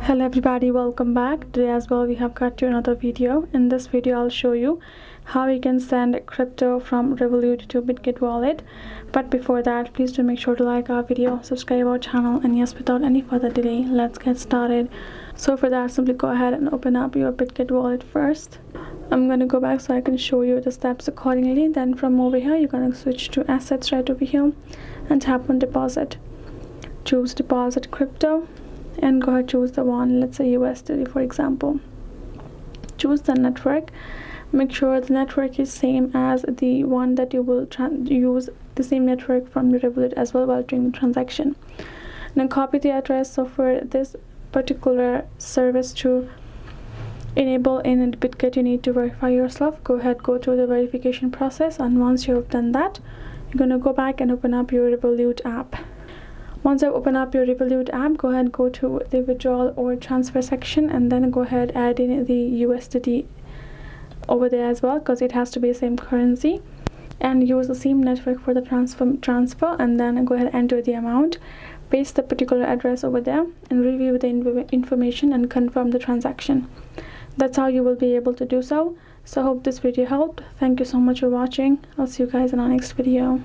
Hello everybody, welcome back. Today as well we have got to another video. In this video I'll show you how you can send crypto from Revolut to Bitget wallet. But before that, please do make sure to like our video, subscribe our channel, and yes, without any further delay, let's get started. So for that, simply go ahead and open up your Bitget wallet first. I'm going to go back so I can show you the steps accordingly. Then from over here, you're going to switch to assets right over here and tap on deposit. Choose deposit crypto and go ahead, choose the one, let's say USD for example. Choose the network. Make sure the network is same as the one that you will use, the same network from your Revolut as well while doing the transaction. Now copy the address. So for this particular service to enable in Bitget, you need to verify yourself. Go ahead, go through the verification process, and once you have done that, you're going to go back and open up your Revolut app. Once you open up your Revolut app, go ahead, go to the withdrawal or transfer section, and then go ahead, add in the USDT over there as well, because it has to be the same currency, and use the same network for the transfer, and then go ahead, enter the amount, paste the particular address over there, and review the information and confirm the transaction. That's how you will be able to do so. So I hope this video helped. Thank you so much for watching. I'll see you guys in our next video.